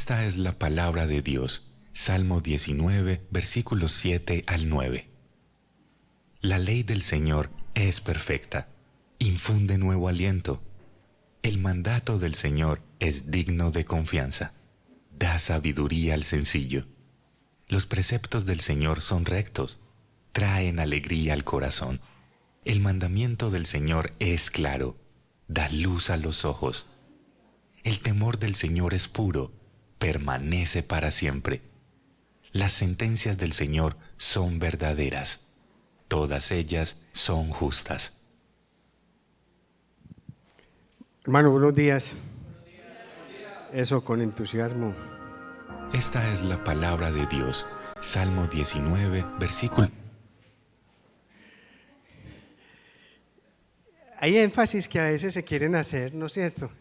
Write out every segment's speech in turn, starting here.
Esta es la palabra de Dios. Salmo 19, versículos 7 al 9. La ley del Señor es perfecta, infunde nuevo aliento. El mandato del Señor es digno de confianza, da sabiduría al sencillo. Los preceptos del Señor son rectos, traen alegría al corazón. El mandamiento del Señor es claro, da luz a los ojos. El temor del Señor es puro, permanece para siempre. Las sentencias del Señor son verdaderas, todas ellas son justas. Hermano, buenos días. Eso, con entusiasmo. Esta es la palabra de Dios. Salmo 19, versículo. Hay énfasis que a veces se quieren hacer, ¿no es cierto?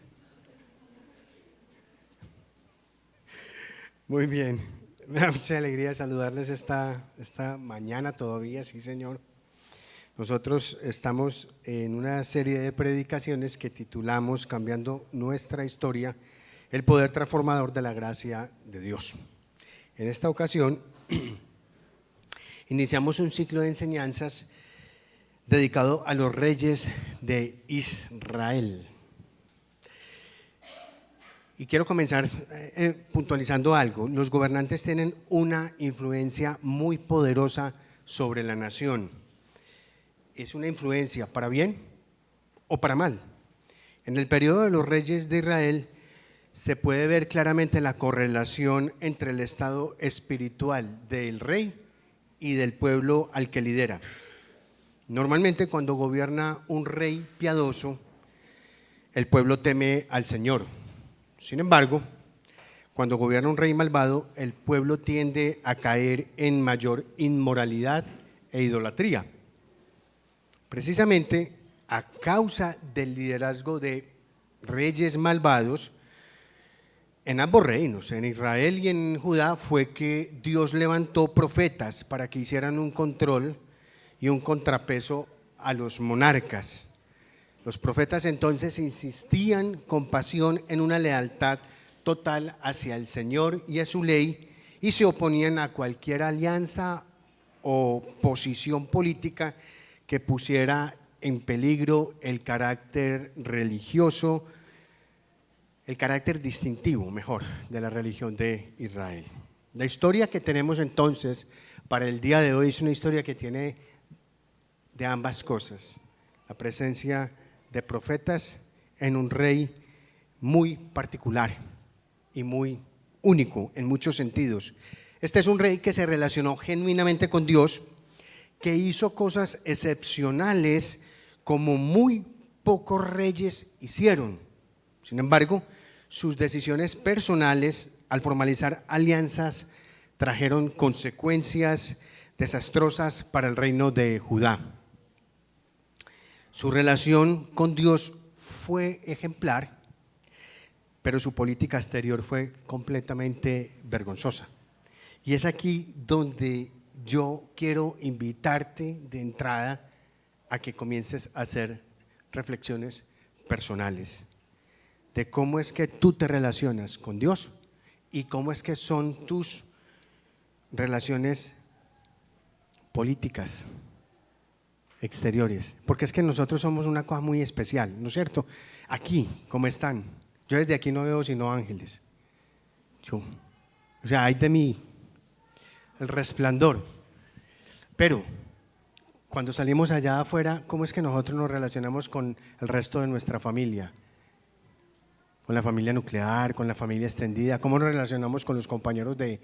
Muy bien. Me da mucha alegría saludarles esta mañana todavía, sí, Señor. Nosotros estamos en una serie de predicaciones que titulamos Cambiando nuestra historia, el poder transformador de la gracia de Dios. En esta ocasión iniciamos un ciclo de enseñanzas dedicado a los reyes de Israel. Y quiero comenzar puntualizando algo. Los gobernantes tienen una influencia muy poderosa sobre la nación. Es una influencia para bien o para mal. En el periodo de los reyes de Israel se puede ver claramente la correlación entre el estado espiritual del rey y del pueblo al que lidera. Normalmente cuando gobierna un rey piadoso, el pueblo teme al Señor. Sin embargo, cuando gobierna un rey malvado, el pueblo tiende a caer en mayor inmoralidad e idolatría. Precisamente a causa del liderazgo de reyes malvados, en ambos reinos, en Israel y en Judá, fue que Dios levantó profetas para que hicieran un control y un contrapeso a los monarcas. Los profetas entonces insistían con pasión en una lealtad total hacia el Señor y a su ley y se oponían a cualquier alianza o posición política que pusiera en peligro el carácter religioso, el carácter distintivo, mejor, de la religión de Israel. La historia que tenemos entonces para el día de hoy es una historia que tiene de ambas cosas, la presencia de profetas en un rey muy particular y muy único en muchos sentidos. Este es un rey que se relacionó genuinamente con Dios, que hizo cosas excepcionales como muy pocos reyes hicieron. Sin embargo, sus decisiones personales al formalizar alianzas trajeron consecuencias desastrosas para el reino de Judá. Su relación con Dios fue ejemplar, pero su política exterior fue completamente vergonzosa. Y es aquí donde yo quiero invitarte de entrada a que comiences a hacer reflexiones personales de cómo es que tú te relacionas con Dios y cómo es que son tus relaciones políticas exteriores, porque es que nosotros somos una cosa muy especial, ¿no es cierto? Aquí, ¿cómo están? Yo desde aquí no veo sino ángeles. O sea, hay de mí el resplandor. Pero cuando salimos allá afuera, ¿cómo es que nosotros nos relacionamos con el resto de nuestra familia? Con la familia nuclear, con la familia extendida. ¿Cómo nos relacionamos con los compañeros de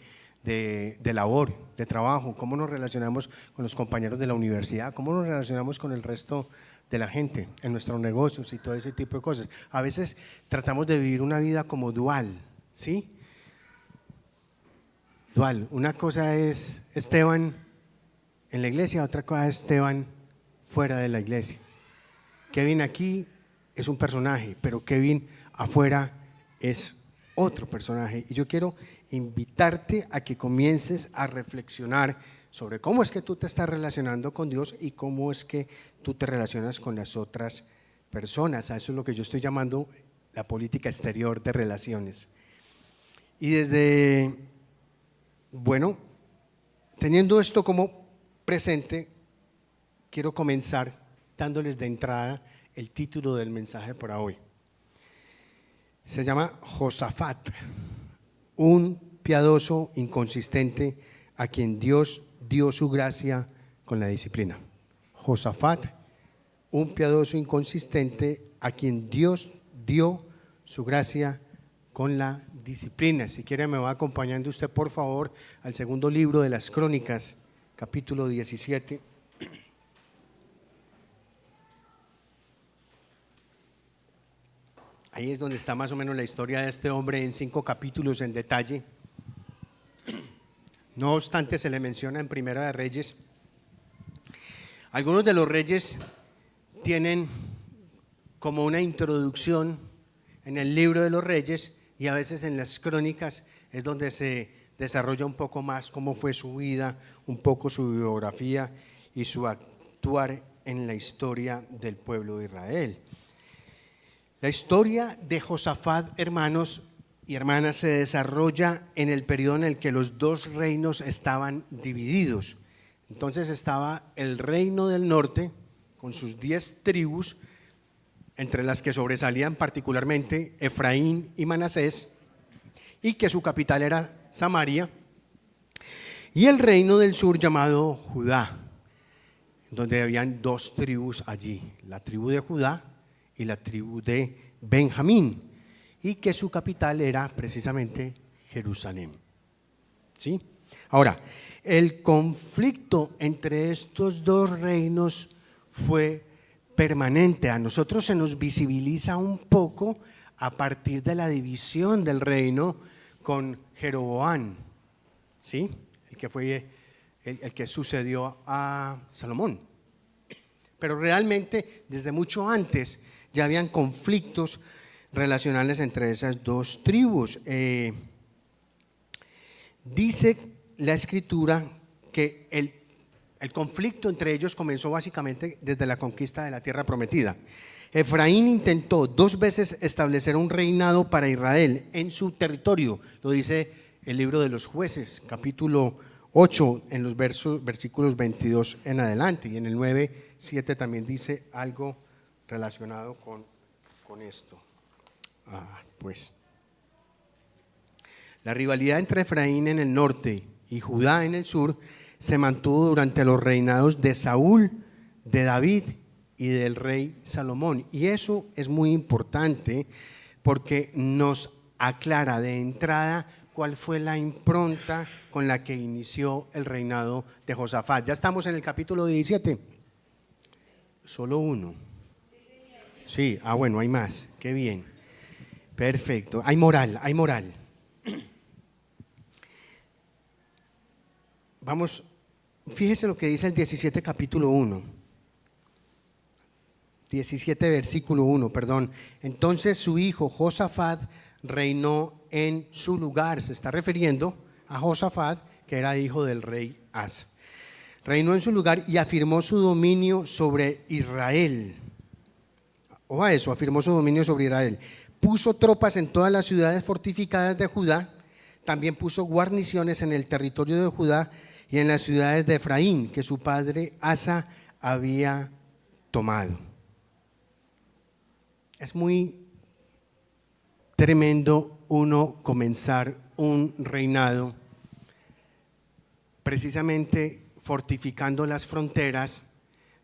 labor, de trabajo? ¿Cómo nos relacionamos con los compañeros de la universidad? ¿Cómo nos relacionamos con el resto de la gente en nuestros negocios y todo ese tipo de cosas? A veces tratamos de vivir una vida como dual, ¿sí? Dual. Una cosa es Esteban en la iglesia, otra cosa es Esteban fuera de la iglesia. Kevin aquí es un personaje, pero Kevin afuera es otro personaje. Y yo quiero invitarte a que comiences a reflexionar sobre cómo es que tú te estás relacionando con Dios y cómo es que tú te relacionas con las otras personas. A eso es lo que yo estoy llamando la política exterior de relaciones. Y teniendo esto como presente, quiero comenzar dándoles de entrada el título del mensaje para hoy. Se llama Josafat, un piadoso inconsistente a quien Dios dio su gracia con la disciplina. Josafat, un piadoso inconsistente a quien Dios dio su gracia con la disciplina. Si quiere me va acompañando usted por favor al segundo libro de las Crónicas, capítulo 17. Ahí es donde está más o menos la historia de este hombre en 5 capítulos en detalle. No obstante, se le menciona en Primera de Reyes. Algunos de los reyes tienen como una introducción en el libro de los reyes, y a veces en las crónicas es donde se desarrolla un poco más cómo fue su vida, un poco su biografía y su actuar en la historia del pueblo de Israel. La historia de Josafat, hermanos y hermanas, se desarrolla en el periodo en el que los dos reinos estaban divididos. Entonces estaba el reino del norte con sus 10 tribus, entre las que sobresalían particularmente Efraín y Manasés, y que su capital era Samaria, y el reino del sur llamado Judá, donde habían 2 tribus allí, la tribu de Judá y la tribu de Benjamín, y que su capital era precisamente Jerusalén. ¿Sí? Ahora, el conflicto entre estos 2 reinos fue permanente. A nosotros se nos visibiliza un poco a partir de la división del reino con Jeroboam, ¿sí? El que fue el que sucedió a Salomón. Pero realmente desde mucho antes ya habían conflictos relacionales entre esas 2 tribus. Dice la Escritura que el conflicto entre ellos comenzó básicamente desde la conquista de la tierra prometida. Efraín intentó 2 veces establecer un reinado para Israel en su territorio, lo dice el libro de los Jueces, capítulo 8, en los versículos 22 en adelante, y en el 9:7 también dice algo relacionado con esto. Pues la rivalidad entre Efraín en el norte y Judá en el sur se mantuvo durante los reinados de Saúl, de David y del rey Salomón. Y eso es muy importante porque nos aclara de entrada cuál fue la impronta con la que inició el reinado de Josafat. Ya estamos en el capítulo 17. Solo uno. Sí, bueno, hay más. Qué bien. Perfecto. Hay moral, hay moral. Vamos, fíjese lo que dice el 17 capítulo 1. 17 versículo 1, perdón. Entonces su hijo Josafat reinó en su lugar. Se está refiriendo a Josafat, que era hijo del rey Asa. Reinó en su lugar y afirmó su dominio sobre Israel. Ojo eso, afirmó su dominio sobre Israel. Puso tropas en todas las ciudades fortificadas de Judá. También puso guarniciones en el territorio de Judá y en las ciudades de Efraín, que su padre Asa había tomado. Es muy tremendo uno comenzar un reinado precisamente fortificando las fronteras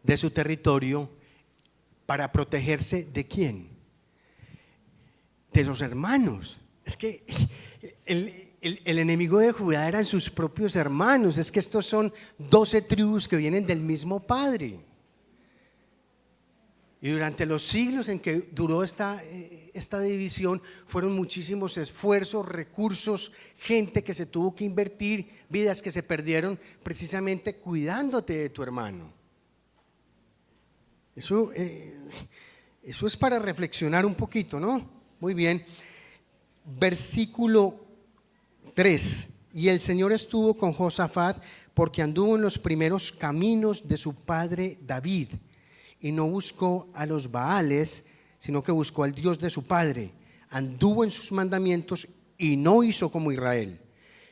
de su territorio para protegerse ¿de quién? De los hermanos. Es que el enemigo de Judá eran sus propios hermanos. Es que estos son 12 tribus que vienen del mismo padre. Y durante los siglos en que duró esta división, fueron muchísimos esfuerzos, recursos, gente que se tuvo que invertir, vidas que se perdieron precisamente cuidándote de tu hermano. Eso es para reflexionar un poquito, ¿no? Muy bien. Versículo 3. Y el Señor estuvo con Josafat porque anduvo en los primeros caminos de su padre David y no buscó a los Baales, sino que buscó al Dios de su padre. Anduvo en sus mandamientos y no hizo como Israel.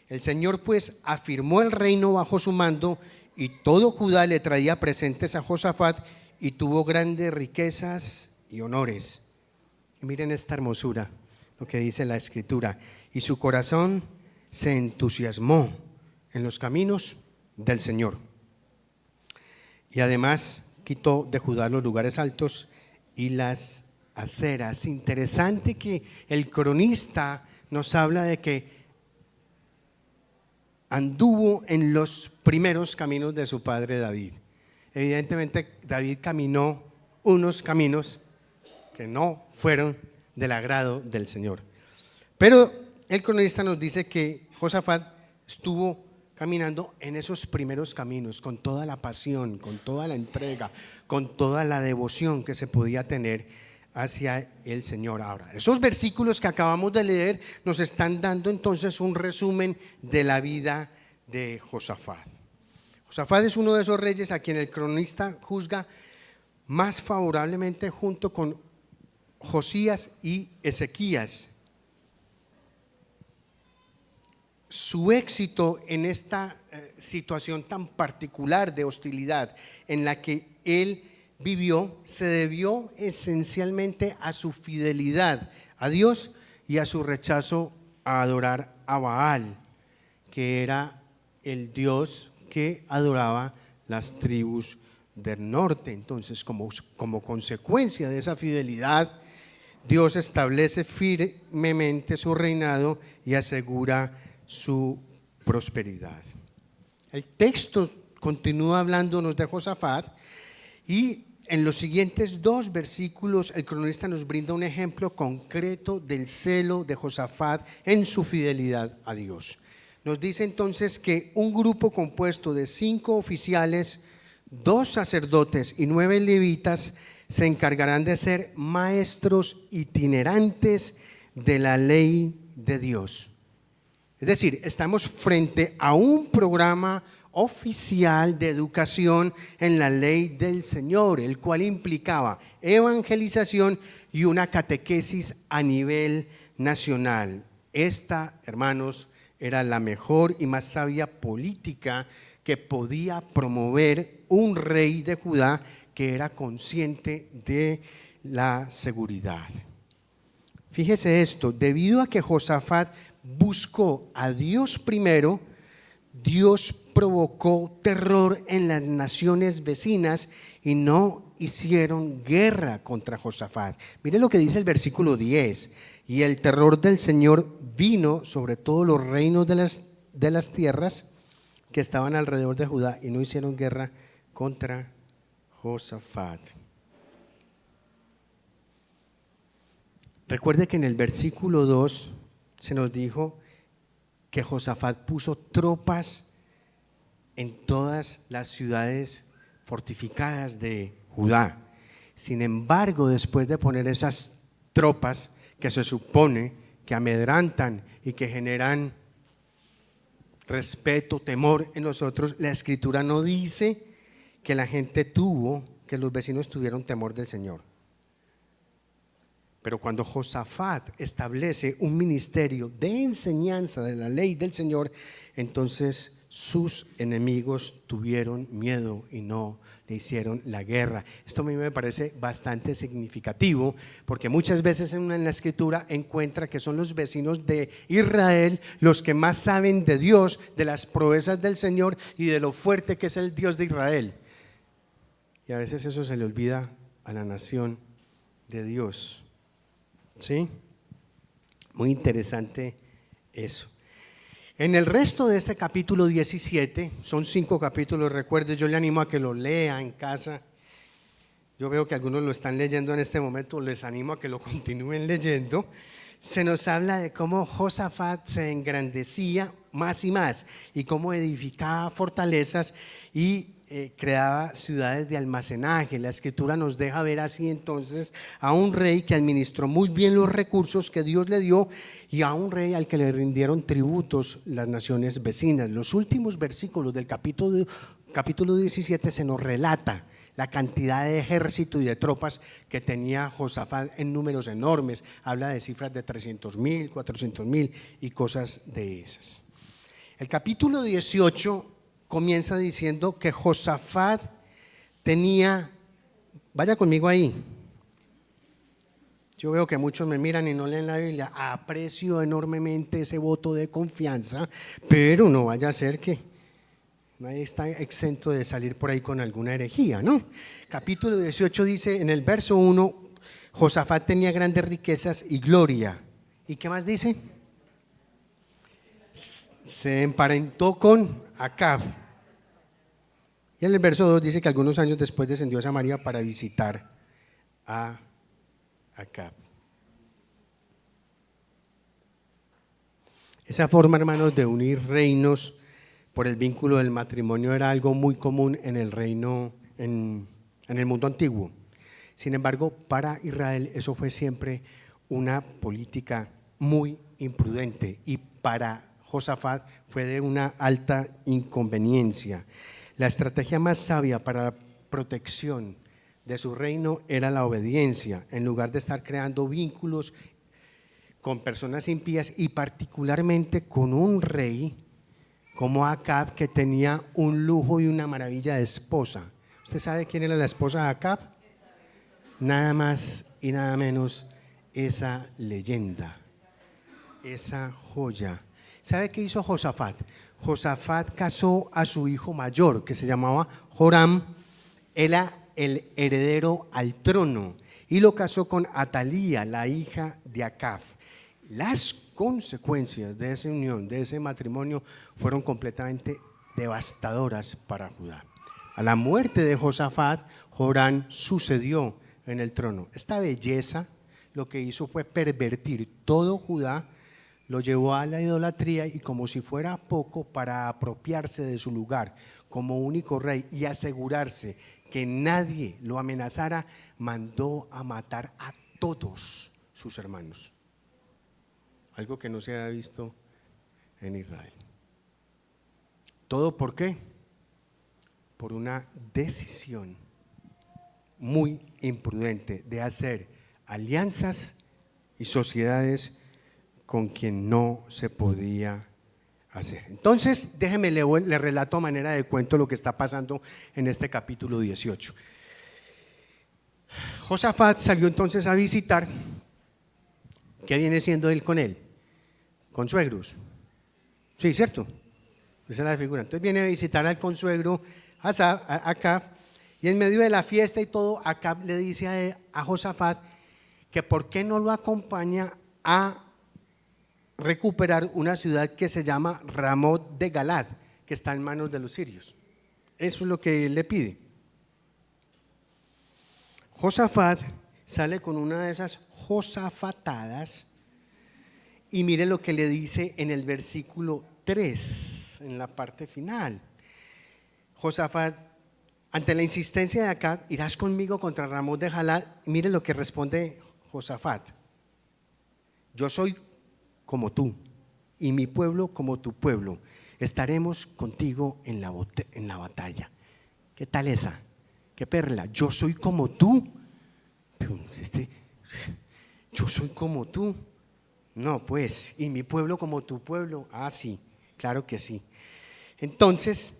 El Señor pues afirmó el reino bajo su mando y todo Judá le traía presentes a Josafat y tuvo grandes riquezas y honores. Y miren esta hermosura, lo que dice la Escritura. Y su corazón se entusiasmó en los caminos del Señor. Y además quitó de Judá los lugares altos y las aceras. Interesante que el cronista nos habla de que anduvo en los primeros caminos de su padre David. Evidentemente David caminó unos caminos que no fueron del agrado del Señor. Pero el cronista nos dice que Josafat estuvo caminando en esos primeros caminos con toda la pasión, con toda la entrega, con toda la devoción que se podía tener hacia el Señor. Ahora, esos versículos que acabamos de leer nos están dando entonces un resumen de la vida de Josafat. Josafat es uno de esos reyes a quien el cronista juzga más favorablemente junto con Josías y Ezequías. Su éxito en esta situación tan particular de hostilidad en la que él vivió se debió esencialmente a su fidelidad a Dios y a su rechazo a adorar a Baal, que era el dios que adoraba las tribus del norte. Entonces, como consecuencia de esa fidelidad, Dios establece firmemente su reinado y asegura su prosperidad. El texto continúa hablándonos de Josafat y en los siguientes 2 versículos el cronista nos brinda un ejemplo concreto del celo de Josafat en su fidelidad a Dios. Nos dice entonces que un grupo compuesto de 5 oficiales, 2 sacerdotes y 9 levitas se encargarán de ser maestros itinerantes de la ley de Dios. Es decir, estamos frente a un programa oficial de educación en la ley del Señor, el cual implicaba evangelización y una catequesis a nivel nacional. Esta, hermanos, era la mejor y más sabia política que podía promover un rey de Judá que era consciente de la seguridad. Fíjese esto, debido a que Josafat buscó a Dios primero, Dios provocó terror en las naciones vecinas y no hicieron guerra contra Josafat. Mire lo que dice el versículo 10. Y el terror del Señor vino sobre todos los reinos de las tierras que estaban alrededor de Judá y no hicieron guerra contra Josafat. Recuerde que en el versículo 2 se nos dijo que Josafat puso tropas en todas las ciudades fortificadas de Judá. Sin embargo, después de poner esas tropas que se supone que amedrantan y que generan respeto, temor en nosotros, la Escritura no dice que la gente que los vecinos tuvieron temor del Señor. Pero cuando Josafat establece un ministerio de enseñanza de la ley del Señor, entonces sus enemigos tuvieron miedo y no le hicieron la guerra. Esto a mí me parece bastante significativo, porque muchas veces en la Escritura encuentra que son los vecinos de Israel los que más saben de Dios, de las proezas del Señor y de lo fuerte que es el Dios de Israel. Y a veces eso se le olvida a la nación de Dios. ¿Sí? Muy interesante eso. En el resto de este capítulo 17, son 5 capítulos, recuerde, yo le animo a que lo lea en casa. Yo veo que algunos lo están leyendo en este momento, les animo a que lo continúen leyendo. Se nos habla de cómo Josafat se engrandecía más y más y cómo edificaba fortalezas y creaba ciudades de almacenaje. La Escritura nos deja ver así entonces a un rey que administró muy bien los recursos que Dios le dio y a un rey al que le rindieron tributos las naciones vecinas. Los últimos versículos del capítulo 17 se nos relata la cantidad de ejército y de tropas que tenía Josafat en números enormes. Habla de cifras de 300.000, 400.000 y cosas de esas. El capítulo 18 comienza diciendo que Josafat tenía, vaya conmigo ahí, yo veo que muchos me miran y no leen la Biblia, aprecio enormemente ese voto de confianza, pero no vaya a ser que nadie está exento de salir por ahí con alguna herejía, ¿no? Capítulo 18 dice en el verso 1, Josafat tenía grandes riquezas y gloria. ¿Y qué más dice? Se emparentó con Acab. Y en el verso 2 dice que algunos años después descendió a Samaria para visitar a Acab. Esa forma, hermanos, de unir reinos por el vínculo del matrimonio era algo muy común en el reino, en el mundo antiguo. Sin embargo, para Israel eso fue siempre una política muy imprudente y para Josafat fue de una alta inconveniencia. La estrategia más sabia para la protección de su reino era la obediencia, en lugar de estar creando vínculos con personas impías y particularmente con un rey como Acab, que tenía un lujo y una maravilla de esposa. ¿Usted sabe quién era la esposa de Acab? Nada más y nada menos esa leyenda, esa joya. ¿Sabe qué hizo Josafat? Josafat casó a su hijo mayor, que se llamaba Joram, era el heredero al trono, y lo casó con Atalía, la hija de Acab. Las consecuencias de esa unión, de ese matrimonio, fueron completamente devastadoras para Judá. A la muerte de Josafat, Joram sucedió en el trono. Esta belleza lo que hizo fue pervertir todo Judá, lo llevó a la idolatría y, como si fuera poco, para apropiarse de su lugar como único rey y asegurarse que nadie lo amenazara, mandó a matar a todos sus hermanos. Algo que no se ha visto en Israel. ¿Todo por qué? Por una decisión muy imprudente de hacer alianzas y sociedades con quien no se podía hacer. Entonces, déjeme le relato a manera de cuento lo que está pasando en este capítulo 18. Josafat salió entonces a visitar. ¿Qué viene siendo él con él? Consuegros. Sí, ¿cierto? Esa es la figura. Entonces viene a visitar al consuegro Acab, y en medio de la fiesta y todo, Acab le dice a Josafat que por qué no lo acompaña a recuperar una ciudad que se llama Ramot de Galad, que está en manos de los sirios. Eso es lo que él le pide. Josafat sale con una de esas josafatadas y mire lo que le dice en el versículo 3, en la parte final. Josafat, ante la insistencia de Acab, irás conmigo contra Ramot de Galad. Mire lo que responde Josafat: yo soy como tú y mi pueblo como tu pueblo, estaremos contigo en la batalla. ¿Qué tal esa? ¿Qué perla? Yo soy como tú. Yo soy como tú. No, pues, y mi pueblo como tu pueblo. Ah, sí, claro que sí. Entonces,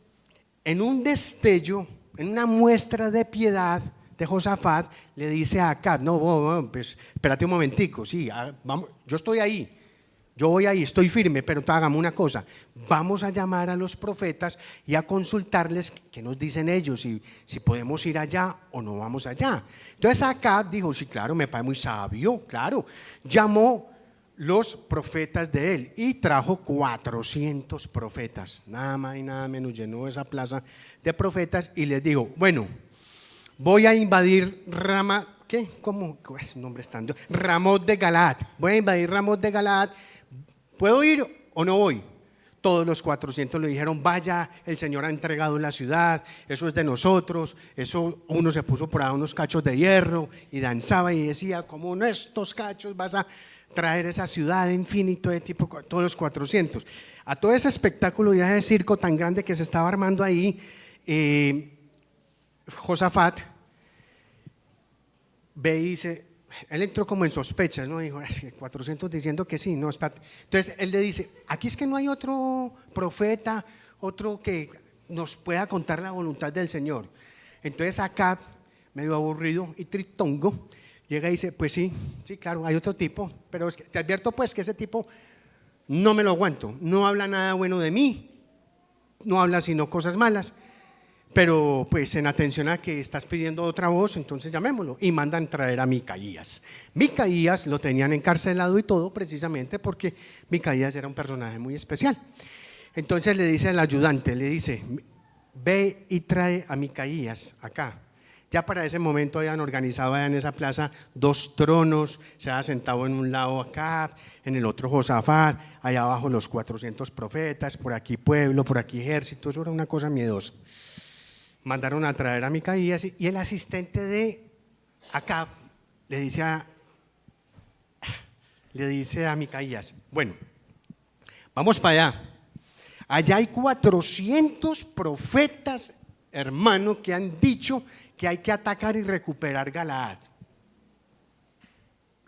en un destello, en una muestra de piedad de Josafat, le dice a Acab: no, pues espérate un momentico, sí, vamos, yo estoy ahí, yo voy ahí, estoy firme, pero hagamos una cosa, vamos a llamar a los profetas y a consultarles qué nos dicen ellos, si podemos ir allá o no vamos allá. Entonces Acab dijo: sí, claro, me parece muy sabio, claro. Llamó los profetas de él y trajo 400 profetas, nada más y nada menos, llenó esa plaza de profetas y les dijo: bueno, voy a invadir Ramot de Galaad, voy a invadir Ramot de Galaad, ¿puedo ir o no voy? Todos los 400 le dijeron: vaya, el Señor ha entregado la ciudad, eso es de nosotros. Eso, uno se puso por ahí unos cachos de hierro y danzaba y decía: como en estos cachos vas a traer esa ciudad, en fin, y todo, todos los 400. A todo ese espectáculo y a ese circo tan grande que se estaba armando ahí, Josafat ve y dice, él entró como en sospechas, ¿no? Dijo, 400 diciendo que sí, no, espérate. Entonces él le dice, aquí es que no hay otro profeta, otro que nos pueda contar la voluntad del Señor. Entonces Acab, medio aburrido y tritongo, llega y dice, pues sí, claro, hay otro tipo, pero es que te advierto pues que ese tipo no me lo aguanto, no habla nada bueno de mí, no habla sino cosas malas, pero pues en atención a que estás pidiendo otra voz, entonces llamémoslo, y mandan traer a Micaías. Micaías lo tenían encarcelado y todo precisamente porque Micaías era un personaje muy especial. Entonces le dice al ayudante, le dice, ve y trae a Micaías acá. Ya para ese momento habían organizado allá en esa plaza 2 tronos, se había sentado en un lado Acab, en el otro Josafat, allá abajo los 400 profetas, por aquí pueblo, por aquí ejército, eso era una cosa miedosa. Mandaron a traer a Micaías y el asistente de Acab le dice a Micaías, bueno, vamos para allá. Allá hay 400 profetas, hermano, que han dicho que hay que atacar y recuperar Galaad.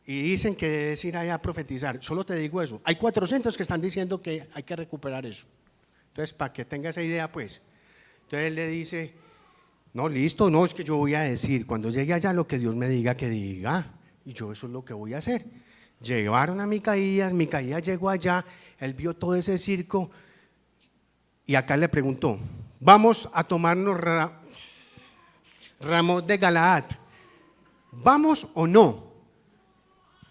Y dicen que debes ir allá a profetizar. Solo te digo eso. Hay 400 que están diciendo que hay que recuperar eso. Entonces, para que tenga esa idea, pues. Entonces él le dice, no, listo, no, es que yo voy a decir, cuando llegue allá lo que Dios me diga que diga. Y yo eso es lo que voy a hacer. Llevaron a Micaías llegó allá, él vio todo ese circo. Y acá le preguntó, vamos a tomarnos Ramot de Galaad, ¿vamos o no?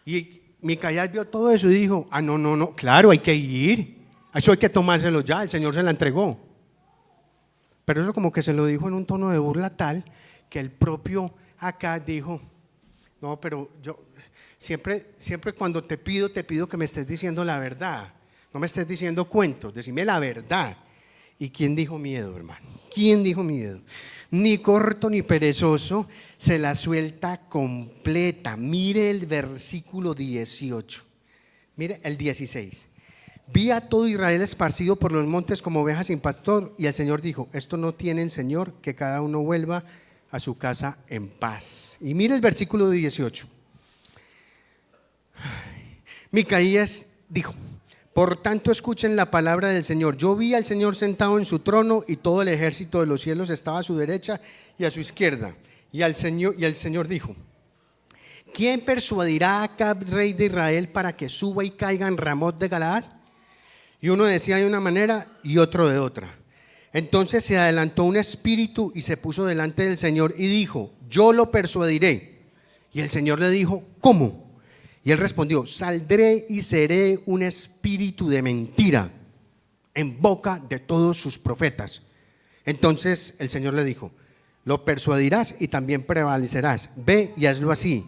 Y Micaías vio todo eso y dijo, no, claro, hay que ir, eso hay que tomárselo ya, el Señor se la entregó. Pero eso como que se lo dijo en un tono de burla tal que el propio acá dijo, no, pero yo siempre cuando te pido que me estés diciendo la verdad, no me estés diciendo cuentos, decime la verdad. ¿Y quién dijo miedo, hermano? ¿Quién dijo miedo? Ni corto ni perezoso, se la suelta completa. Mire el versículo 18, mire el 16. Vi a todo Israel esparcido por los montes como ovejas sin pastor, y el Señor dijo, esto no tienen Señor, que cada uno vuelva a su casa en paz. Y mire el versículo 18. Micaías dijo, por tanto escuchen la palabra del Señor. Yo vi al Señor sentado en su trono y todo el ejército de los cielos estaba a su derecha y a su izquierda. Y el Señor dijo, ¿quién persuadirá a Acab, rey de Israel, para que suba y caiga en Ramot de Galaad? Y uno decía de una manera y otro de otra. Entonces se adelantó un espíritu y se puso delante del Señor y dijo, yo lo persuadiré. Y el Señor le dijo, ¿cómo? Y él respondió, saldré y seré un espíritu de mentira en boca de todos sus profetas. Entonces el Señor le dijo, lo persuadirás y también prevalecerás, ve y hazlo así.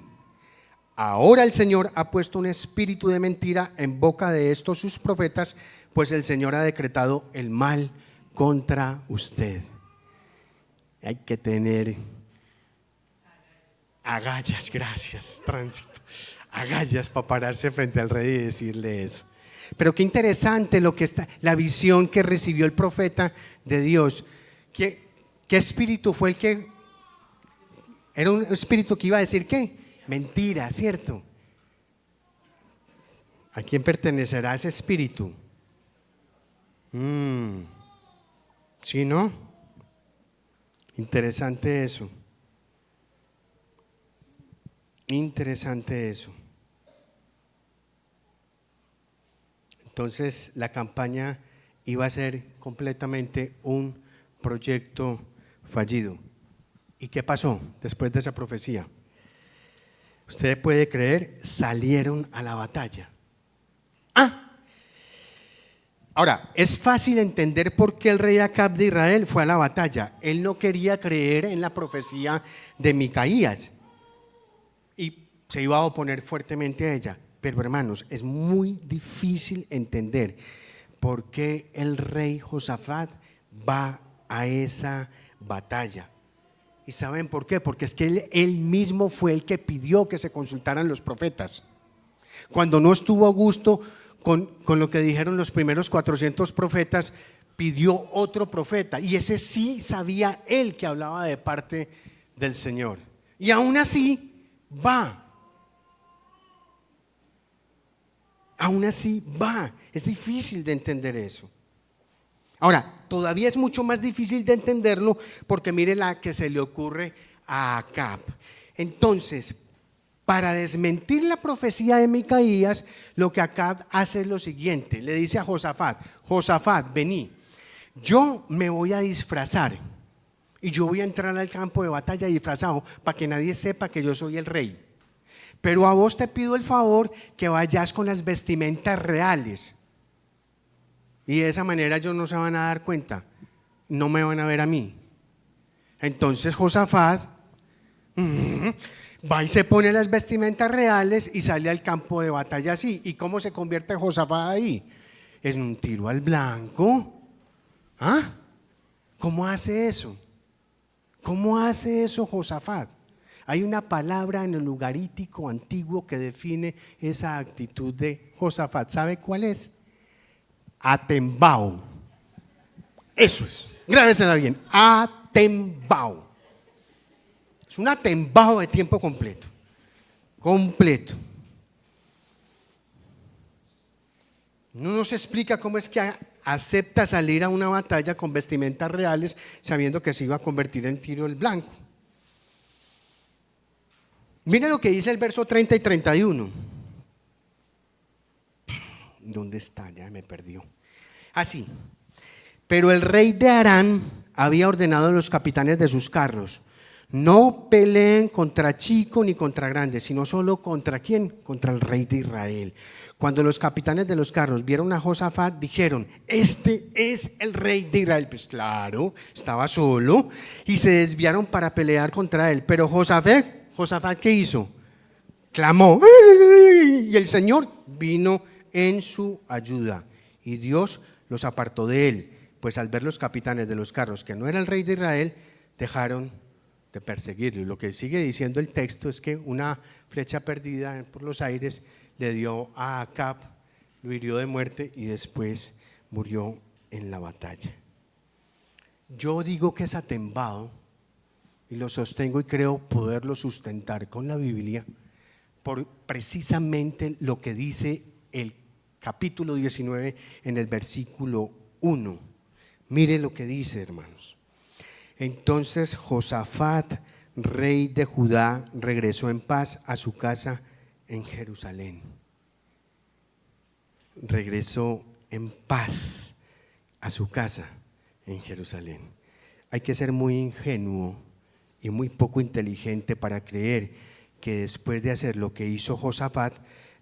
Ahora el Señor ha puesto un espíritu de mentira en boca de estos sus profetas, pues el Señor ha decretado el mal contra usted. Hay que tener agallas, gracias, tránsito. Agallas para pararse frente al rey y decirle eso. Pero qué interesante lo que está, la visión que recibió el profeta de Dios. ¿Qué espíritu fue el que? Era un espíritu que iba a decir ¿qué? Mentira, ¿cierto? ¿A quién pertenecerá ese espíritu? ¿Sí, no? Interesante eso. Interesante eso. Entonces la campaña iba a ser completamente un proyecto fallido. ¿Y qué pasó después de esa profecía? Usted puede creer, salieron a la batalla. Ahora, es fácil entender por qué el rey Acab de Israel fue a la batalla. Él no quería creer en la profecía de Micaías y se iba a oponer fuertemente a ella. Pero hermanos, es muy difícil entender por qué el rey Josafat va a esa batalla. ¿Y saben por qué? Porque es que él mismo fue el que pidió que se consultaran los profetas. Cuando no estuvo a gusto con lo que dijeron los primeros 400 profetas, pidió otro profeta, y ese sí sabía él que hablaba de parte del Señor. Y aún así va. Aún así va. Es difícil de entender eso. Ahora, todavía es mucho más difícil de entenderlo porque mire la que se le ocurre a Acab. Entonces, para desmentir la profecía de Micaías, lo que Acab hace es lo siguiente: le dice a Josafat: Josafat, vení, yo me voy a disfrazar y yo voy a entrar al campo de batalla disfrazado para que nadie sepa que yo soy el rey. Pero a vos te pido el favor que vayas con las vestimentas reales. Y de esa manera ellos no se van a dar cuenta, no me van a ver a mí. Entonces Josafat va y se pone las vestimentas reales y sale al campo de batalla así. ¿Y cómo se convierte Josafat ahí? En un tiro al blanco. ¿Ah? ¿Cómo hace eso? ¿Cómo hace eso Josafat? Hay una palabra en el ugarítico antiguo que define esa actitud de Josafat. ¿Sabe cuál es? Atembao. Eso es. Grábesela bien. Atembao. Es un atembao de tiempo completo. Completo. No nos explica cómo es que acepta salir a una batalla con vestimentas reales sabiendo que se iba a convertir en tiro al blanco. Mira lo que dice el verso 30 y 31. ¿Dónde está? Ya me perdió. Así. Pero el rey de Aram había ordenado a los capitanes de sus carros: no peleen contra chico ni contra grande, sino solo contra ¿quién? Contra el rey de Israel. Cuando los capitanes de los carros vieron a Josafat, dijeron: este es el rey de Israel. Pues claro, estaba solo, y se desviaron para pelear contra él. Pero Josafat, ¿qué hizo? Clamó, y el Señor vino en su ayuda, y Dios los apartó de él, pues al ver los capitanes de los carros que no era el rey de Israel, dejaron de perseguirlo. Y lo que sigue diciendo el texto es que una flecha perdida por los aires le dio a Acab, lo hirió de muerte y después murió en la batalla. Yo digo que es atembado, y lo sostengo y creo poderlo sustentar con la Biblia, por precisamente lo que dice el capítulo 19 en el versículo 1. Mire lo que dice, hermanos. Entonces Josafat, rey de Judá, regresó en paz a su casa en Jerusalén. Regresó en paz a su casa en Jerusalén. Hay que ser muy ingenuo y muy poco inteligente para creer que después de hacer lo que hizo Josafat,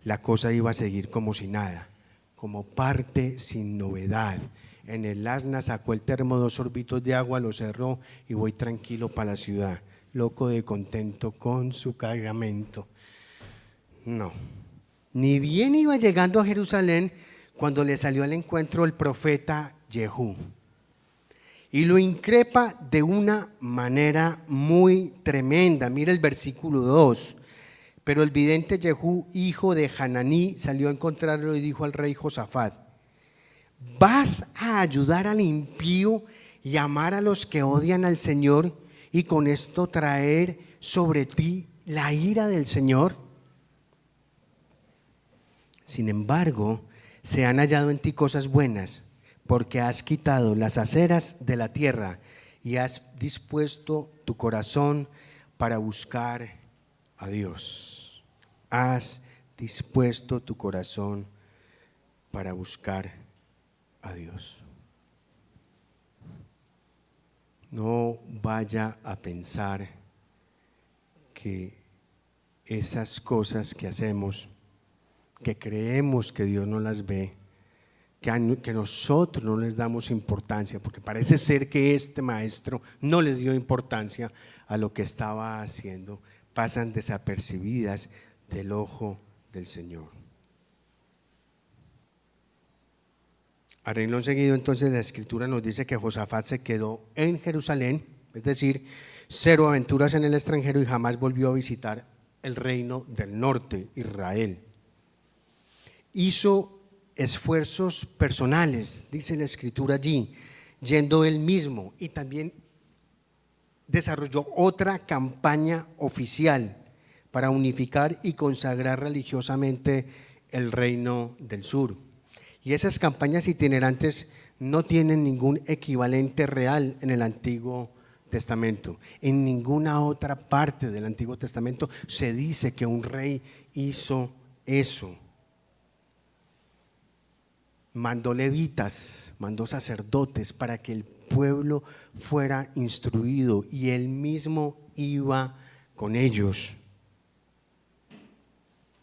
la cosa iba a seguir como si nada, como parte sin novedad. En el asna sacó el termo 2 sorbitos de agua, lo cerró y voy tranquilo para la ciudad, loco de contento con su cargamento. No, ni bien iba llegando a Jerusalén cuando le salió al encuentro el profeta Jehú y lo increpa de una manera muy tremenda. Mira el versículo 2. Pero el vidente Jehú, hijo de Hananí, salió a encontrarlo y dijo al rey Josafat: ¿vas a ayudar al impío y amar a los que odian al Señor y con esto traer sobre ti la ira del Señor? Sin embargo, se han hallado en ti cosas buenas, porque has quitado las aceras de la tierra y has dispuesto tu corazón para buscar a Dios. Has dispuesto tu corazón para buscar a Dios. No vaya a pensar que esas cosas que hacemos, que creemos que Dios no las ve, que nosotros no les damos importancia, porque parece ser que este maestro no le dio importancia a lo que estaba haciendo, pasan desapercibidas del ojo del Señor. A renglón seguido, entonces, la Escritura nos dice que Josafat se quedó en Jerusalén, es decir, 0 aventuras en el extranjero, y jamás volvió a visitar el reino del norte, Israel. Hizo esfuerzos personales, dice la Escritura allí, yendo él mismo, y también desarrolló otra campaña oficial para unificar y consagrar religiosamente el reino del sur. Y esas campañas itinerantes no tienen ningún equivalente real en el Antiguo Testamento. En ninguna otra parte del Antiguo Testamento se dice que un rey hizo eso. Mandó levitas, mandó sacerdotes para que el pueblo fuera instruido y él mismo iba con ellos.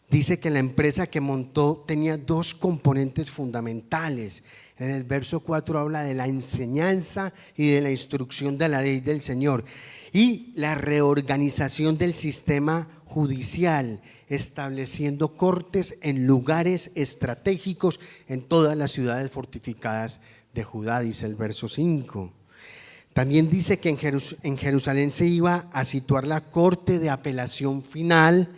Dice que la empresa que montó tenía dos componentes fundamentales. En el verso 4 habla de la enseñanza y de la instrucción de la ley del Señor y la reorganización del sistema judicial, estableciendo cortes en lugares estratégicos en todas las ciudades fortificadas de Judá, dice el verso 5. También dice que en Jerusalén se iba a situar la corte de apelación final,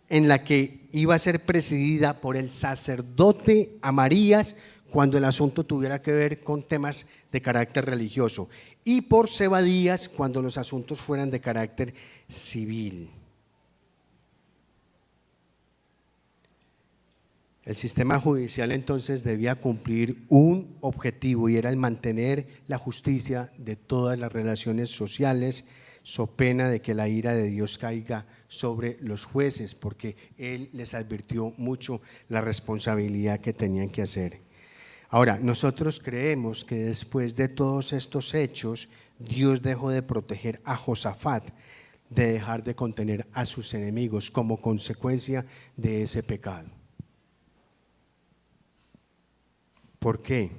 en la que iba a ser presidida por el sacerdote Amarías cuando el asunto tuviera que ver con temas de carácter religioso, y por Zebadías cuando los asuntos fueran de carácter civil. El sistema judicial entonces debía cumplir un objetivo, y era el mantener la justicia de todas las relaciones sociales, so pena de que la ira de Dios caiga sobre los jueces, porque Él les advirtió mucho la responsabilidad que tenían que hacer. Ahora, nosotros creemos que después de todos estos hechos, Dios dejó de proteger a Josafat, de dejar de contener a sus enemigos como consecuencia de ese pecado. ¿Por qué?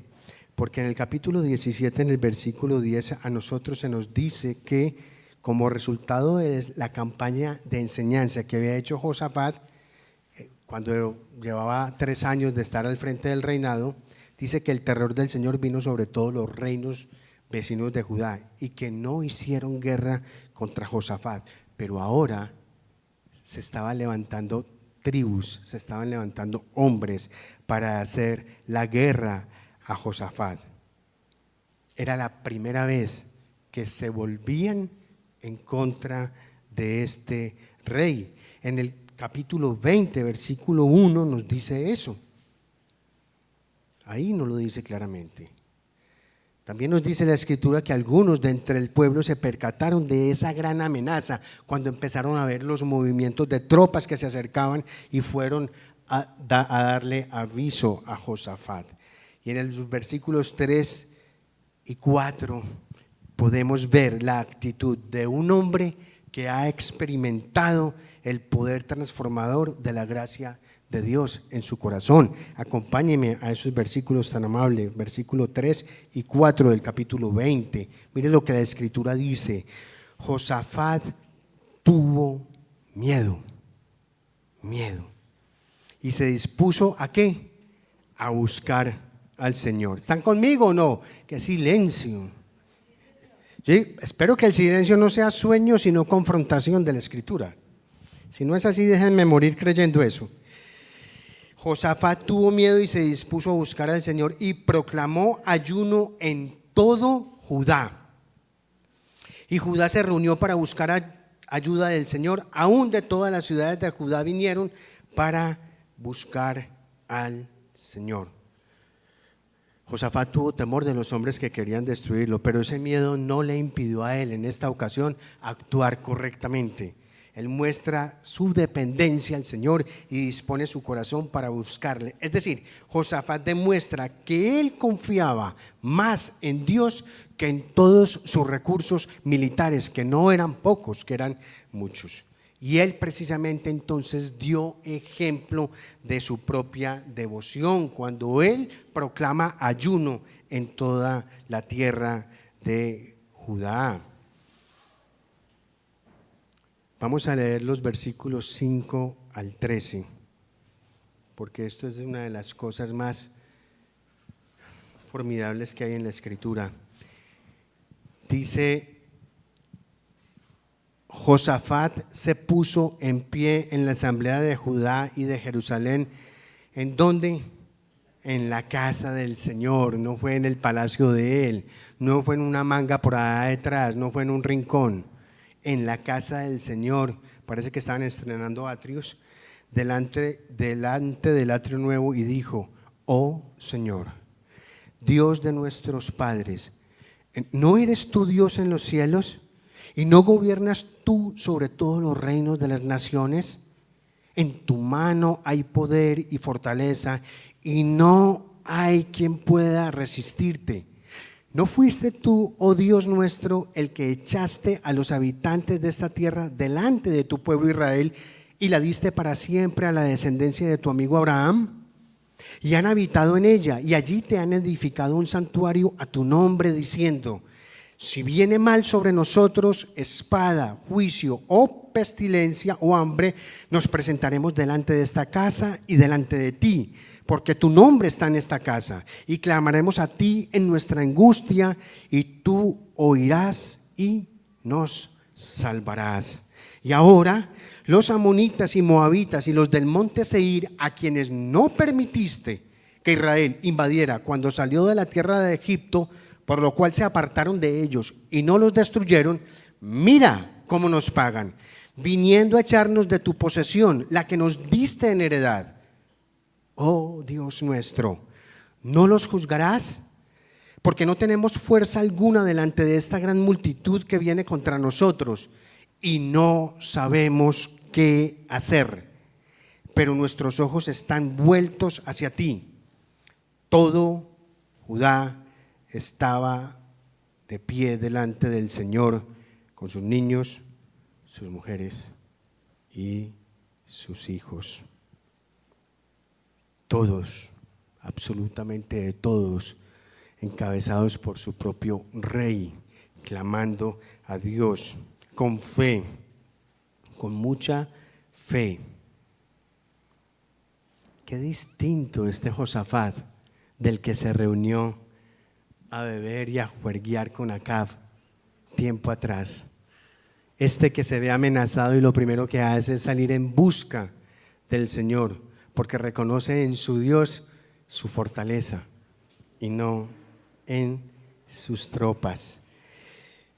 Porque en el capítulo 17, en el versículo 10, a nosotros se nos dice que como resultado de la campaña de enseñanza que había hecho Josafat, cuando llevaba 3 años de estar al frente del reinado, dice que el terror del Señor vino sobre todos los reinos vecinos de Judá y que no hicieron guerra contra Josafat, pero ahora se estaban levantando tribus, se estaban levantando hombres para hacer la guerra a Josafat. Era la primera vez que se volvían en contra de este rey. En el capítulo 20, versículo 1 nos dice eso. Ahí nos lo dice claramente. También nos dice la Escritura que algunos de entre el pueblo se percataron de esa gran amenaza cuando empezaron a ver los movimientos de tropas que se acercaban y fueron a darle aviso a Josafat. Y en los versículos 3 y 4 podemos ver la actitud de un hombre que ha experimentado el poder transformador de la gracia de Dios en su corazón. Acompáñeme a esos versículos tan amables, versículos 3 y 4 del capítulo 20. Mire lo que la Escritura dice: Josafat tuvo miedo, y se dispuso ¿a qué? A buscar al Señor. ¿Están conmigo o no? ¡Qué silencio! Yo espero que el silencio no sea sueño, sino confrontación de la Escritura. Si no es así, déjenme morir creyendo eso. Josafat tuvo miedo y se dispuso a buscar al Señor y proclamó ayuno en todo Judá. Y Judá se reunió para buscar ayuda del Señor. Aún de todas las ciudades de Judá vinieron para buscar al Señor. Josafat tuvo temor de los hombres que querían destruirlo, pero ese miedo no le impidió a él en esta ocasión actuar correctamente. Él muestra su dependencia al Señor y dispone su corazón para buscarle. Es decir, Josafat demuestra que él confiaba más en Dios que en todos sus recursos militares, que no eran pocos, que eran muchos. Y él precisamente entonces dio ejemplo de su propia devoción cuando él proclama ayuno en toda la tierra de Judá. Vamos a leer los versículos 5 al 13, porque esto es una de las cosas más formidables que hay en la Escritura. Dice: Josafat se puso en pie en la asamblea de Judá y de Jerusalén. ¿En dónde? en la casa del Señor, no fue en el palacio de Él, no fue en una manga por allá detrás, no fue en un rincón, en la casa del Señor. Parece que estaban estrenando atrios delante del atrio nuevo y dijo: oh Señor, Dios de nuestros padres, ¿no eres tú Dios en los cielos? ¿Y no gobiernas tú sobre todos los reinos de las naciones? En tu mano hay poder y fortaleza, y no hay quien pueda resistirte. ¿No fuiste tú, oh Dios nuestro, el que echaste a los habitantes de esta tierra delante de tu pueblo Israel y la diste para siempre a la descendencia de tu amigo Abraham? Y han habitado en ella, y allí te han edificado un santuario a tu nombre, diciendo: si viene mal sobre nosotros, espada, juicio o pestilencia o hambre, nos presentaremos delante de esta casa y delante de ti, porque tu nombre está en esta casa, y clamaremos a ti en nuestra angustia, y tú oirás y nos salvarás. Y ahora los amonitas y moabitas y los del monte Seir, a quienes no permitiste que Israel invadiera cuando salió de la tierra de Egipto, por lo cual se apartaron de ellos y no los destruyeron, mira cómo nos pagan, viniendo a echarnos de tu posesión, la que nos diste en heredad. Oh Dios nuestro, ¿no los juzgarás? Porque no tenemos fuerza alguna delante de esta gran multitud que viene contra nosotros, y no sabemos qué hacer, pero nuestros ojos están vueltos hacia ti. Todo Judá estaba de pie delante del Señor con sus niños, sus mujeres y sus hijos. Todos, absolutamente todos, encabezados por su propio rey, clamando a Dios con fe, con mucha fe. Qué distinto este Josafat del que se reunió a beber y a juerguear con Acab tiempo atrás. Este que se ve amenazado y lo primero que hace es salir en busca del Señor, porque reconoce en su Dios su fortaleza y no en sus tropas.